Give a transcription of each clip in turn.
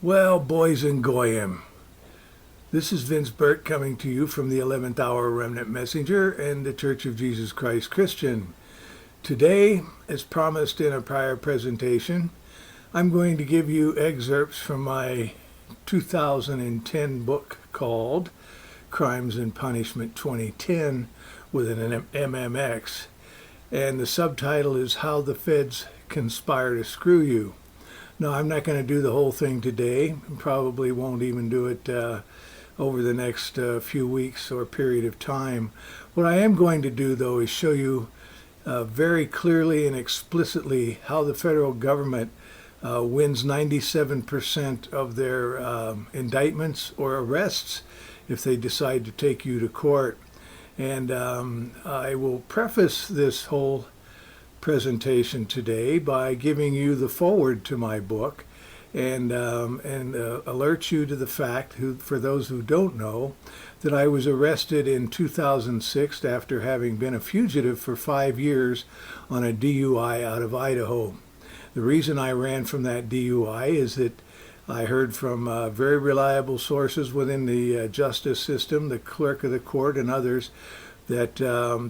Well, boys and goyim, this is Vince Burt coming to you from the 11th Hour Remnant Messenger and the Church of Jesus Christ Christian. Today, as promised in a prior presentation, I'm going to give you excerpts from my 2010 book called Crimes and Punishment 2010 with an MMX, and the subtitle is How the Feds Conspire to Screw You. No, I'm not going to do the whole thing today. Probably won't even do it over the next few weeks or period of time. What I am going to do, though, is show you very clearly and explicitly how the federal government wins 97% of their indictments or arrests if they decide to take you to court. And I will preface this whole presentation today by giving you the foreword to my book and alert you to the fact, for those who don't know, that I was arrested in 2006 after having been a fugitive for 5 years on a DUI out of Idaho. The reason I ran from that DUI is that I heard from very reliable sources within the justice system, the clerk of the court and others, that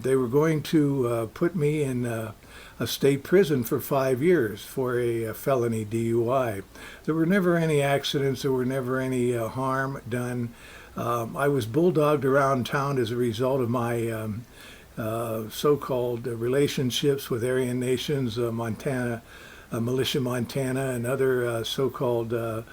they were going to put me in a state prison for 5 years for a felony DUI. There were never any accidents. There were never any harm done. I was bulldogged around town as a result of my so-called relationships with Aryan nations, Montana, Militia Montana, and other so-called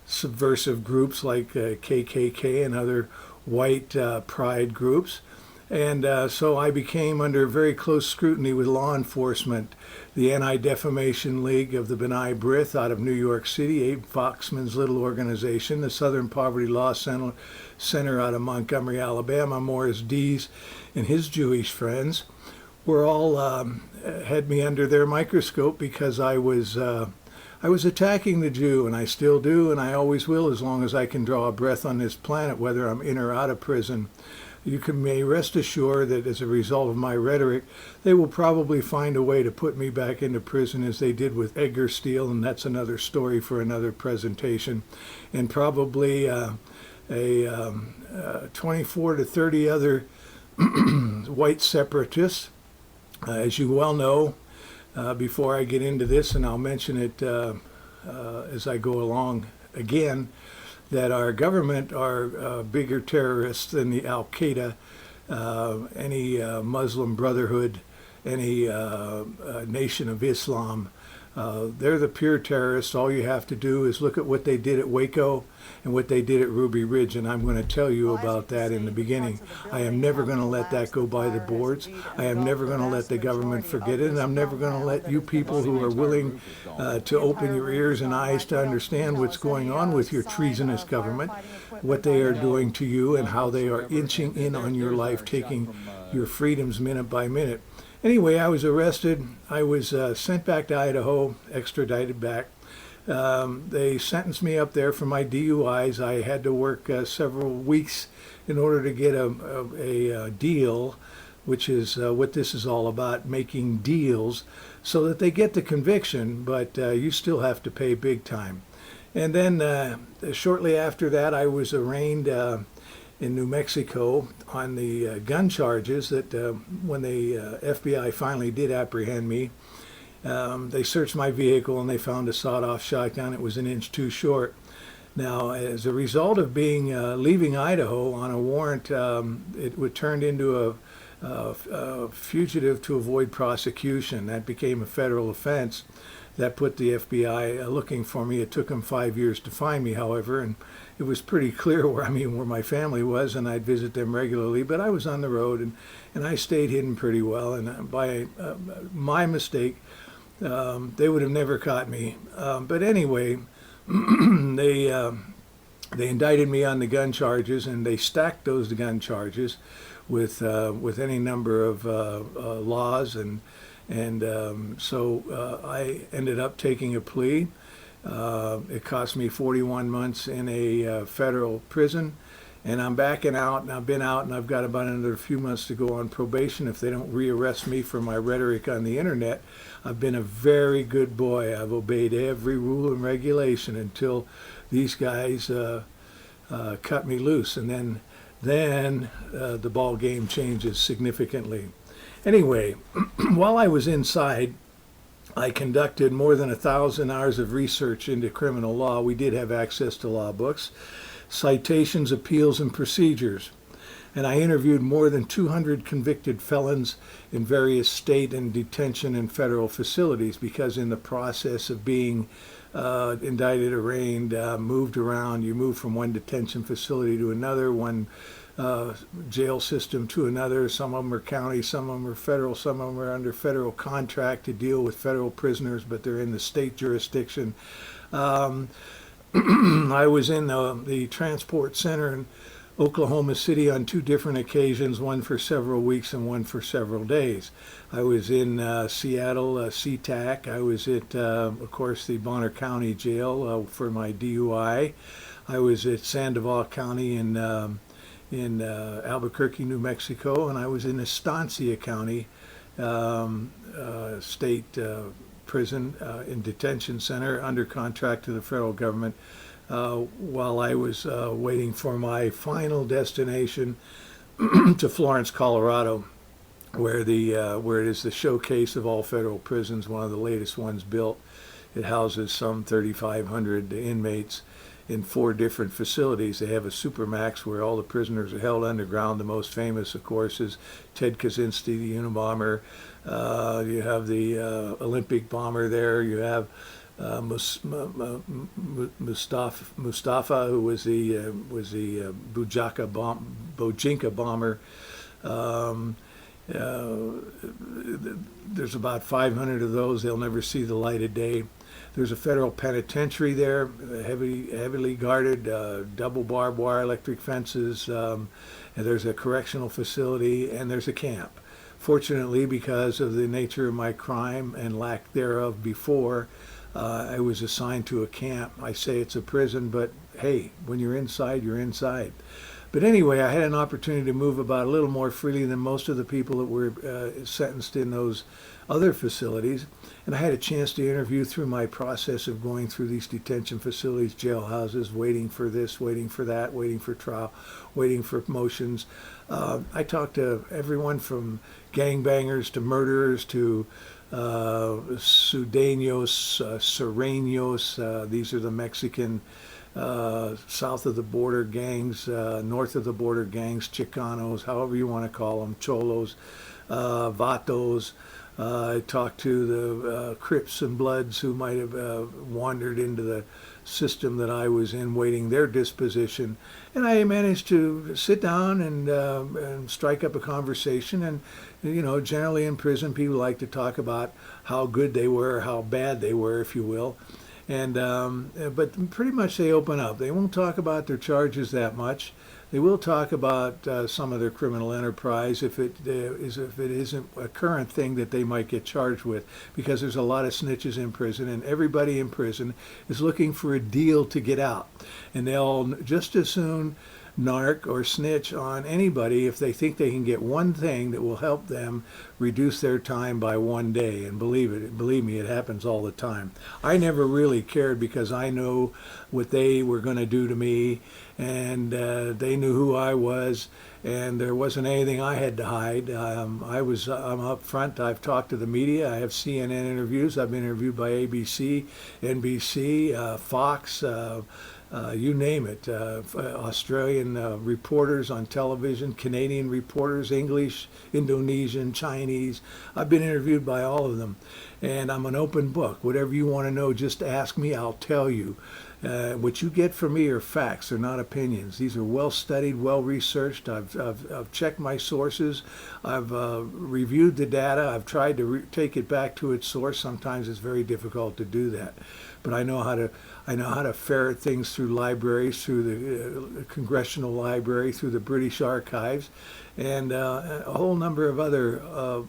subversive groups like KKK and other white pride groups. And so I became under very close scrutiny with law enforcement. The Anti-Defamation League of the B'nai B'rith out of New York City, Abe Foxman's little organization, the Southern Poverty Law Center out of Montgomery, Alabama, Morris Dees and his Jewish friends were all had me under their microscope because I was attacking the Jew, and I still do, and I always will as long as I can draw a breath on this planet, whether I'm in or out of prison. You may rest assured that as a result of my rhetoric, they will probably find a way to put me back into prison as they did with Edgar Steele, and that's another story for another presentation, and probably 24 to 30 other white separatists. As you well know, before I get into this, and I'll mention it as I go along again, that our government are bigger terrorists than the Al-Qaeda, any Muslim Brotherhood, any Nation of Islam. They're the pure terrorists. All you have to do is look at what they did at Waco and what they did at Ruby Ridge, and I'm going to tell you about that in the beginning. I am never going to let that go by the boards. I am never going to let the government forget it, and I'm never going to let you people who are willing to open your ears and eyes to understand what's going on with your treasonous government, what they are doing to you, and how they are inching in on your life, taking your freedoms minute by minute. Anyway, I was arrested. I was sent back to Idaho, extradited back. They sentenced me up there for my DUIs. I had to work several weeks in order to get a deal, which is what this is all about, making deals so that they get the conviction, but you still have to pay big time. And then shortly after that, I was arraigned in New Mexico on the gun charges that when the FBI finally did apprehend me, they searched my vehicle and they found a sawed-off shotgun. It was an inch too short. Now, as a result of being leaving Idaho on a warrant, it would turn into a fugitive to avoid prosecution. That became a federal offense. That put the FBI looking for me. It took them 5 years to find me, however, and it was pretty clear where my family was, and I'd visit them regularly. But I was on the road, and I stayed hidden pretty well. And by my mistake, they would have never caught me. But anyway, they indicted me on the gun charges, and they stacked those gun charges with any number of laws, and so I ended up taking a plea. It cost me 41 months in a federal prison, And I'm backing out, and I've been out, and I've got about another few months to go on probation if they don't rearrest me for my rhetoric on the internet. I've been a very good boy. I've obeyed every rule and regulation until these guys cut me loose, and then the ball game changes significantly. Anyway, while I was inside, I conducted more than 1,000 hours of research into criminal law. We did have access to law books, citations, appeals, and procedures. And I interviewed more than 200 convicted felons in various state and detention and federal facilities, because in the process of being indicted, arraigned, moved around, you move from one detention facility to another, one jail system to another. Some of them are county, some of them are federal, some of them are under federal contract to deal with federal prisoners, but they're in the state jurisdiction. I was in the transport center in Oklahoma City on 2 different occasions, one for several weeks and one for several days. I was in Seattle, SeaTac. I was at, of course, the Bonner County Jail for my DUI. I was at Sandoval County in Albuquerque, New Mexico, and I was in Estancia County state prison in detention center under contract to the federal government while I was waiting for my final destination to Florence, Colorado, where it is the showcase of all federal prisons, one of the latest ones built. It houses some 3,500 inmates in 4 different facilities. They have a supermax where all the prisoners are held underground. The most famous, of course, is Ted Kaczynski, the Unabomber. You have the Olympic bomber there. You have Mustafa, who was the Bojinka bomber. There's about 500 of those. They'll never see the light of day. There's a federal penitentiary there, heavily guarded, double barbed wire electric fences, and there's a correctional facility, and there's a camp. Fortunately, because of the nature of my crime and lack thereof before, I was assigned to a camp. I say it's a prison, but hey, when you're inside, you're inside. But anyway, I had an opportunity to move about a little more freely than most of the people that were sentenced in those other facilities. And I had a chance to interview through my process of going through these detention facilities, jailhouses, waiting for this, waiting for that, waiting for trial, waiting for motions. I talked to everyone from gangbangers to murderers to Sudaños, Serranos. These are the Mexican south of the border gangs, north of the border gangs, Chicanos, however you want to call them, Cholos, Vatos. I talked to the Crips and Bloods who might have wandered into the system that I was in, waiting their disposition. And I managed to sit down and strike up a conversation. And, you know, generally in prison, people like to talk about how good they were, how bad they were, if you will. And but pretty much they open up. They won't talk about their charges that much. They will talk about some of their criminal enterprise if it isn't a current thing that they might get charged with, because there's a lot of snitches in prison, and everybody in prison is looking for a deal to get out, and they'll just as soon narc or snitch on anybody if they think they can get one thing that will help them reduce their time by 1 day. And believe me, it happens all the time. I never really cared because I know what they were going to do to me, and they knew who I was, and there wasn't anything I had to hide. I'm up front. I've talked to the media. I have CNN interviews. I've been interviewed by ABC, NBC, Fox, you name it, Australian reporters on television, Canadian reporters, English, Indonesian, Chinese. I've been interviewed by all of them, and I'm an open book. Whatever you want to know, just ask me, I'll tell you. What you get from me are facts, they're not opinions. These are well studied, well researched. I've checked my sources. I've reviewed the data. I've tried to take it back to its source. Sometimes it's very difficult to do that, but I know how to ferret things through libraries, through the Congressional Library, through the British Archives, and a whole number of other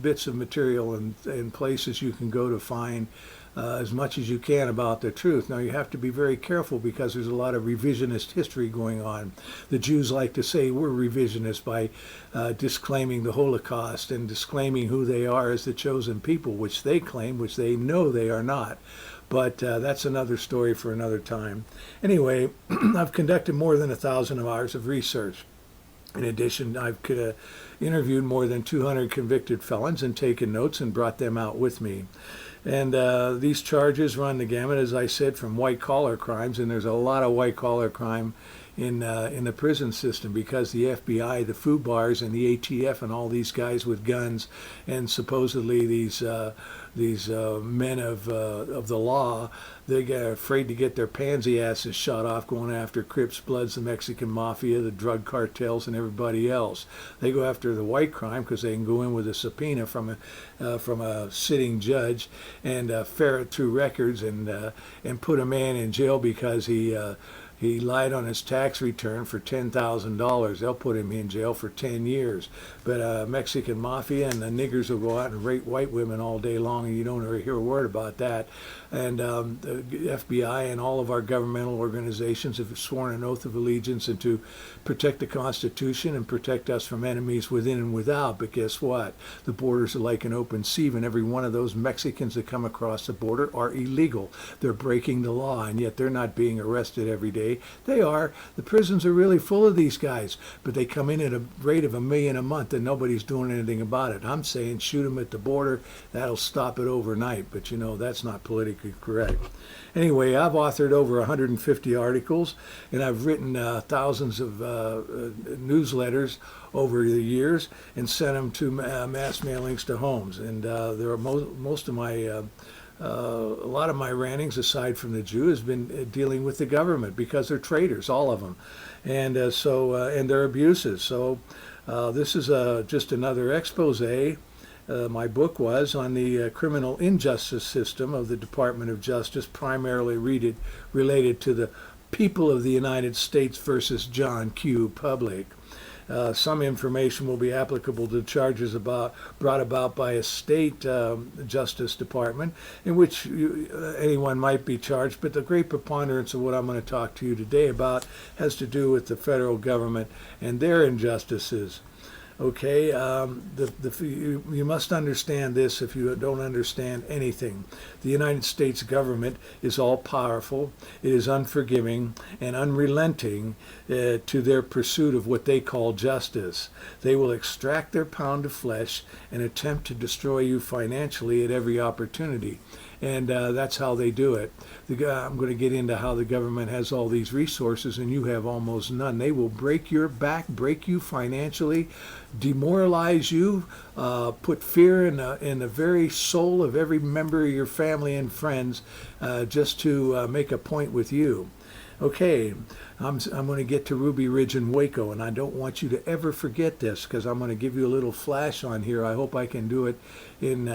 bits of material and places you can go to find as much as you can about the truth. Now, you have to be very careful because there's a lot of revisionist history going on. The Jews like to say we're revisionists by disclaiming the Holocaust and disclaiming who they are as the chosen people, which they claim, which they know they are not. But that's another story for another time. Anyway, I've conducted more than 1,000 hours of research. In addition, I've interviewed more than 200 convicted felons and taken notes and brought them out with me. And these charges run the gamut, as I said, from white-collar crimes, and there's a lot of white-collar crime in the prison system because the FBI, the FUBARs, and the ATF, and all these guys with guns, and supposedly these men of the law, they get afraid to get their pansy asses shot off going after Crips, Bloods, the Mexican Mafia, the drug cartels, and everybody else. They go after the white crime because they can go in with a subpoena from a sitting judge and ferret through records and put a man in jail because he lied on his tax return for $10,000. They'll put him in jail for 10 years. But Mexican Mafia and the niggers will go out and rape white women all day long, and you don't ever hear a word about that. And the FBI and all of our governmental organizations have sworn an oath of allegiance and to protect the Constitution and protect us from enemies within and without. But guess what? The borders are like an open sieve, and every one of those Mexicans that come across the border are illegal. They're breaking the law, and yet they're not being arrested every day. They are. The prisons are really full of these guys, but they come in at a rate of 1 million a month, and nobody's doing anything about it. I'm saying shoot them at the border. That'll stop it overnight, but you know, that's not politically correct. Anyway, I've authored over 150 articles, and I've written thousands of newsletters over the years and sent them to mass mailings to homes. And there are most of my a lot of my rantings, aside from the Jew, has been dealing with the government because they're traitors, all of them, and and their abuses. So this is just another expose. My book was on the criminal injustice system of the Department of Justice, primarily related to the people of the United States versus John Q. Public. Some information will be applicable to charges brought about by a state justice department in which anyone might be charged, but the great preponderance of what I'm going to talk to you today about has to do with the federal government and their injustices. Okay, you must understand this if you don't understand anything. The United States government is all-powerful, it is unforgiving and unrelenting to their pursuit of what they call justice. They will extract their pound of flesh and attempt to destroy you financially at every opportunity. And that's how they do it. I'm going to get into how the government has all these resources and you have almost none. They will break your back, break you financially, demoralize you, put fear in the very soul of every member of your family and friends just to make a point with you. Okay, I'm going to get to Ruby Ridge and Waco, and I don't want you to ever forget this because I'm going to give you a little flash on here. I hope I can do it in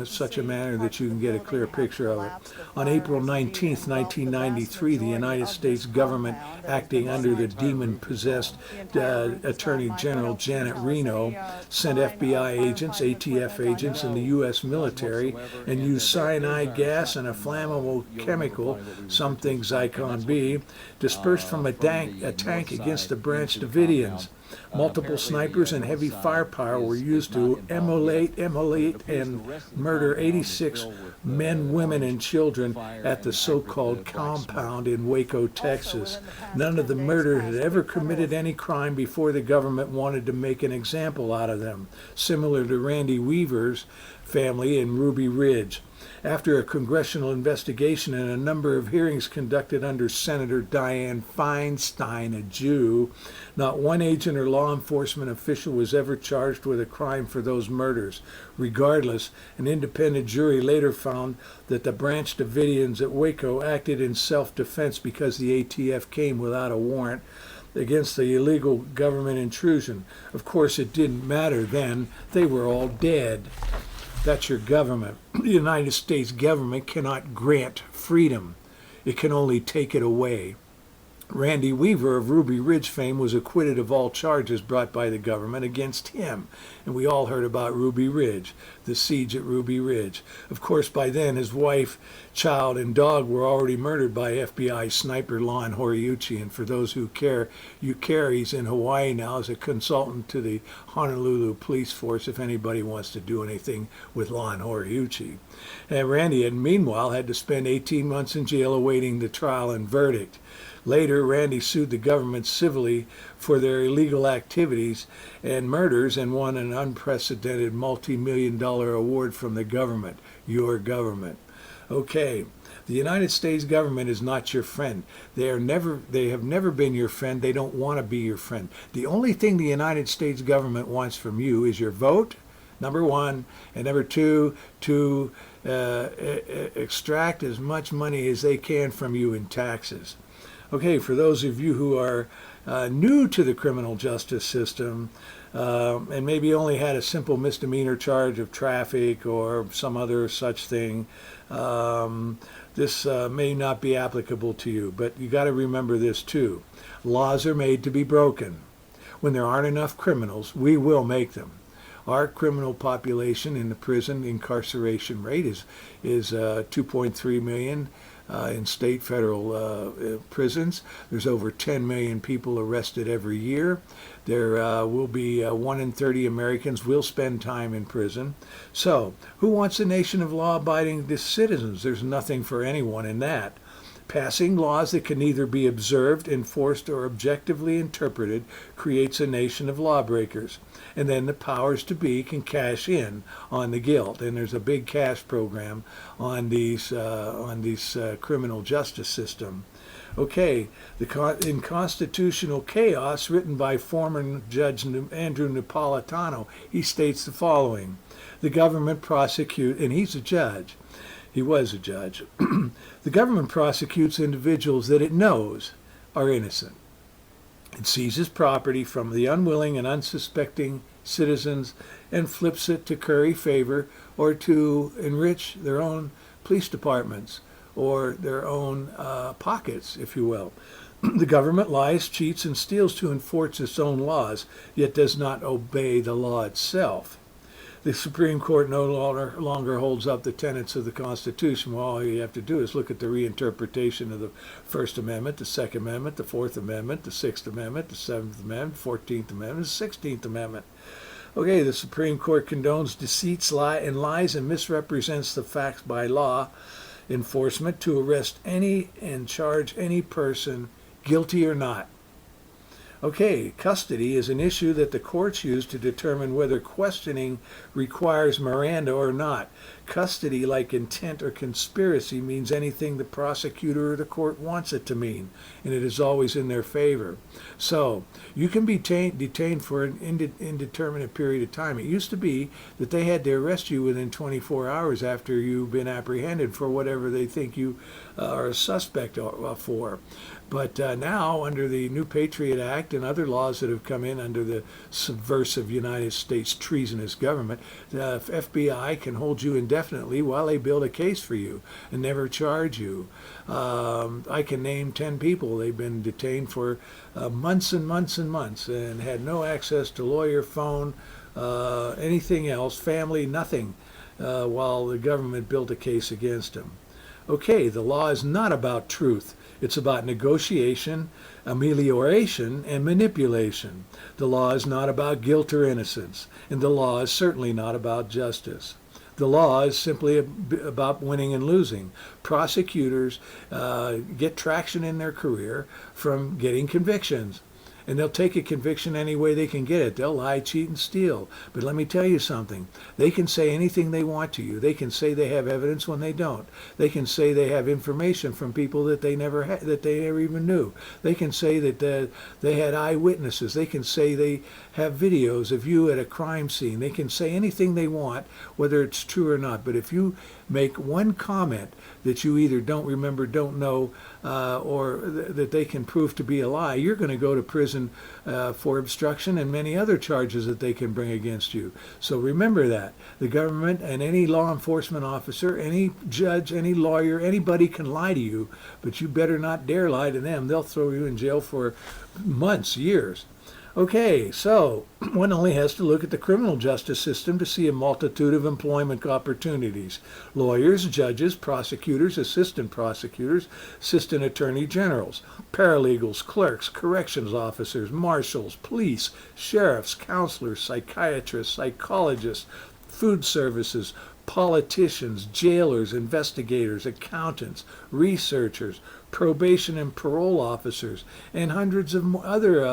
such a manner that you can get a clear picture of it. On April 19th, 1993, the United States government, acting under the demon-possessed Attorney General Janet Reno, sent FBI agents, ATF agents, and the U.S. military and used cyanide gas and a flammable chemical, some think Zyklon B, dispersed from a tank against the Branch Davidians. Multiple snipers and heavy firepower were used to immolate and murder 86 men, women, and children at the so-called compound in Waco, Texas. None of the murderers had ever committed any crime before the government wanted to make an example out of them, similar to Randy Weaver's family in Ruby Ridge. After a congressional investigation and a number of hearings conducted under Senator Dianne Feinstein, a Jew, not one agent or law enforcement official was ever charged with a crime for those murders. Regardless, an independent jury later found that the Branch Davidians at Waco acted in self-defense because the ATF came without a warrant against the illegal government intrusion. Of course, it didn't matter then. They were all dead. That's your government. The United States government cannot grant freedom. It can only take it away. Randy Weaver of Ruby Ridge fame was acquitted of all charges brought by the government against him. And we all heard about Ruby Ridge, the siege at Ruby Ridge. Of course, by then, his wife, child, and dog were already murdered by FBI sniper Lon Horiuchi. And for those who care, he's in Hawaii now as a consultant to the Honolulu police force if anybody wants to do anything with Lon Horiuchi. And Randy had, meanwhile, had to spend 18 months in jail awaiting the trial and verdict. Later, Randy sued the government civilly for their illegal activities and murders and won an unprecedented multi-million-dollar award from the government, your government. Okay, the United States government is not your friend. They have never been your friend. They don't want to be your friend. The only thing the United States government wants from you is your vote, number one, and number two, to extract as much money as they can from you in taxes. Okay, for those of you who are new to the criminal justice system and maybe only had a simple misdemeanor charge of traffic or some other such thing, this may not be applicable to you. But you got to remember this too. Laws are made to be broken. When there aren't enough criminals, we will make them. Our criminal population in the prison incarceration rate is 2.3 million. In state, federal prisons. There's over 10 million people arrested every year. There will be 1 in 30 Americans will spend time in prison. So, who wants a nation of law-abiding citizens? There's nothing for anyone in that. Passing laws that can neither be observed, enforced, or objectively interpreted creates a nation of lawbreakers. And then the powers to be can cash in on the guilt. And there's a big cash program on these criminal justice system. Okay, in Constitutional Chaos, written by former Judge Andrew Napolitano, he states the following: the government and he's a judge. He was a judge. The government prosecutes individuals that it knows are innocent. It seizes property from the unwilling and unsuspecting citizens and flips it to curry favor or to enrich their own police departments or their own pockets, if you will. The government lies, cheats, and steals to enforce its own laws, yet does not obey the law itself. The Supreme Court no longer holds up the tenets of the Constitution. Well, all you have to do is look at the reinterpretation of the First Amendment, the Second Amendment, the Fourth Amendment, the Sixth Amendment, the Seventh Amendment, 14th Amendment, the 16th Amendment. Okay, the Supreme Court condones deceits, lies, and misrepresents the facts by law enforcement to arrest any and charge any person, guilty or not. Okay, custody is an issue that the courts use to determine whether questioning requires Miranda or not. Custody, like intent or conspiracy, means anything the prosecutor or the court wants it to mean, and it is always in their favor. So, you can be detained for an indeterminate period of time. It used to be that they had to arrest you within 24 hours after you've been apprehended for whatever they think you are a suspect for. But now, under the new Patriot Act and other laws that have come in under the subversive United States treasonous government, the FBI can hold you indefinitely while they build a case for you and never charge you. I can name 10 people. They've been detained for months and months and months and had no access to lawyer, phone, anything else, family, nothing, while the government built a case against them. Okay, the law is not about truth. It's about negotiation, amelioration, and manipulation. The law is not about guilt or innocence, and the law is certainly not about justice. The law is simply about winning and losing. Prosecutors get traction in their career from getting convictions. And they'll take a conviction any way they can get it. They'll lie, cheat, and steal. But let me tell you something. They can say anything they want to you. They can say they have evidence when they don't. They can say they have information from people that they never even knew. They can say that they had eyewitnesses. They can say they have videos of you at a crime scene. They can say anything they want, whether it's true or not. But if you make one comment that you either don't remember, don't know, or that they can prove to be a lie, you're going to go to prison for obstruction and many other charges that they can bring against you. So remember that. The government and any law enforcement officer, any judge, any lawyer, anybody can lie to you, but you better not dare lie to them. They'll throw you in jail for months, years. Okay, so one only has to look at the criminal justice system to see a multitude of employment opportunities. Lawyers, judges, prosecutors, assistant attorney generals, paralegals, clerks, corrections officers, marshals, police, sheriffs, counselors, psychiatrists, psychologists, food services, politicians, jailers, investigators, accountants, researchers, probation and parole officers, and hundreds of other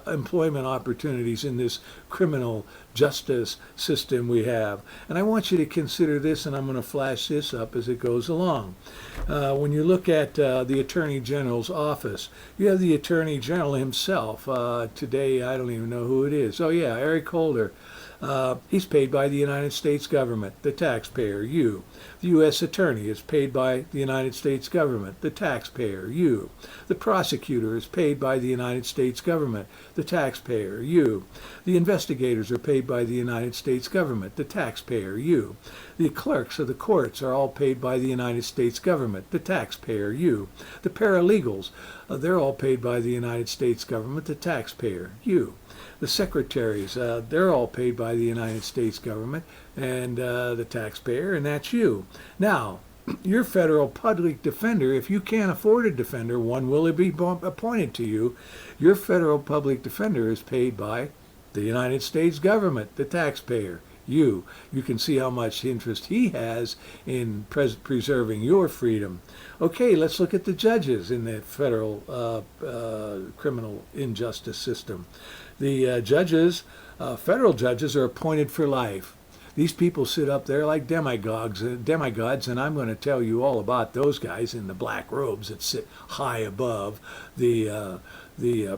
employment opportunities in this criminal justice system we have. And I want you to consider this, and I'm going to flash this up as it goes along. When you look at the Attorney General's office, you have the Attorney General himself. Today, I don't even know who it is. Oh yeah, Eric Holder. He's paid by the United States government, the taxpayer, you. The U.S. Attorney is paid by the United States government, the taxpayer, you. The prosecutor is paid by the United States government, the taxpayer, you. The investigators are paid by the United States government, the taxpayer, you. The clerks of the courts are all paid by the United States government, the taxpayer, you. The paralegals, they're all paid by the United States government, the taxpayer, you. The secretaries, they're all paid by the United States government and the taxpayer, and that's you. Now, your federal public defender, if you can't afford a defender, one will be appointed to you. Your federal public defender is paid by the United States government, the taxpayer, you. You can see how much interest he has in preserving your freedom. Okay, let's look at the judges in the federal criminal injustice system. The judges, federal judges, are appointed for life. These people sit up there like demigods, and I'm going to tell you all about those guys in the black robes that sit high above the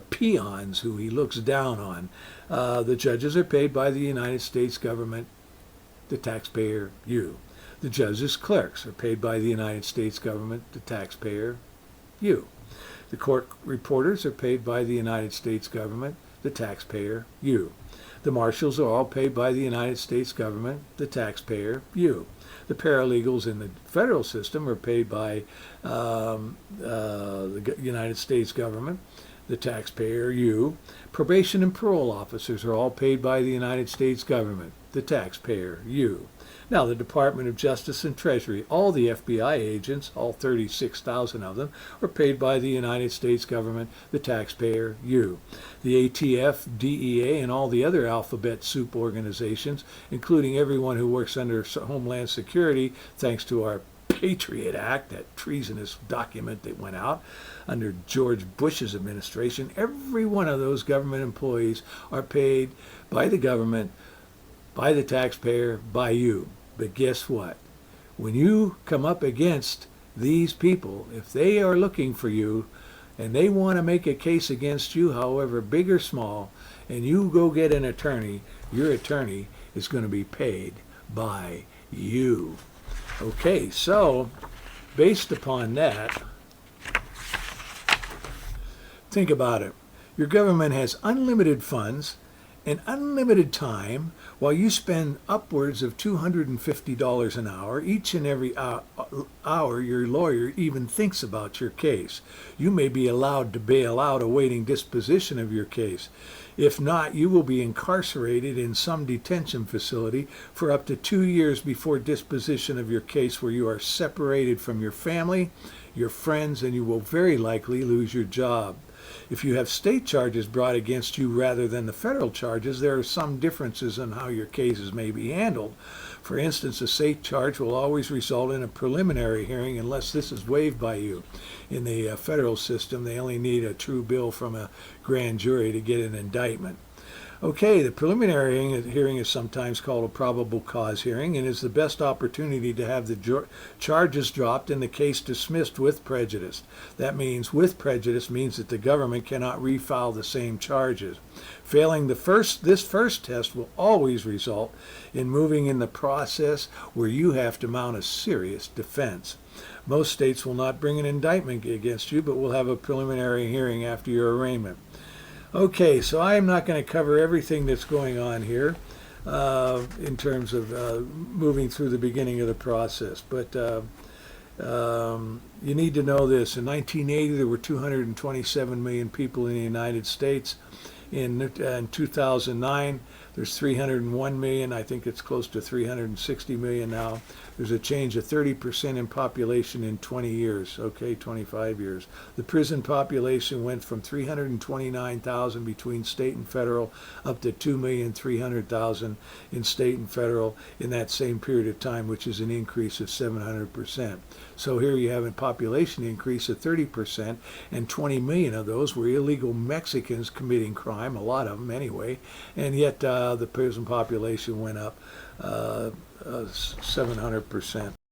peons who he looks down on. The judges are paid by the United States government, the taxpayer, you. The judges' clerks are paid by the United States government, the taxpayer, you. The court reporters are paid by the United States government, the taxpayer, you. The marshals are all paid by the United States government, the taxpayer, you. The paralegals in the federal system are paid by the United States government, the taxpayer, you. Probation and parole officers are all paid by the United States government, the taxpayer, you. Now, the Department of Justice and Treasury, all the FBI agents, all 36,000 of them, are paid by the United States government, the taxpayer, you. The ATF, DEA, and all the other alphabet soup organizations, including everyone who works under Homeland Security, thanks to our Patriot Act, that treasonous document that went out under George Bush's administration, every one of those government employees are paid by the government, by the taxpayer, by you. But guess what? When you come up against these people, if they are looking for you and they want to make a case against you, however big or small, and you go get an attorney, your attorney is going to be paid by you. Okay, so based upon that, think about it. Your government has unlimited funds and unlimited time, while you spend upwards of $250 an hour each and every hour your lawyer even thinks about your case. You may be allowed to bail out awaiting disposition of your case. If not, you will be incarcerated in some detention facility for up to 2 years before disposition of your case, where you are separated from your family, your friends, and you will very likely lose your job. If you have state charges brought against you rather than the federal charges, there are some differences in how your cases may be handled. For instance, a state charge will always result in a preliminary hearing unless this is waived by you. In the federal system, they only need a true bill from a grand jury to get an indictment. Okay, the preliminary hearing is sometimes called a probable cause hearing and is the best opportunity to have the charges dropped and the case dismissed with prejudice. That means with prejudice means that the government cannot refile the same charges. Failing this first test will always result in moving in the process where you have to mount a serious defense. Most states will not bring an indictment against you, but will have a preliminary hearing after your arraignment. Okay, so I am not going to cover everything that's going on here in terms of moving through the beginning of the process, but you need to know this. In 1980, there were 227 million people in the United States. In 2009, there's 301 million. I think it's close to 360 million now. There's a change of 30% in population in 20 years, okay, 25 years. The prison population went from 329,000 between state and federal up to 2,300,000 in state and federal in that same period of time, which is an increase of 700%. So here you have a population increase of 30%, and 20 million of those were illegal Mexicans committing crime, a lot of them anyway, and yet the prison population went up 700%.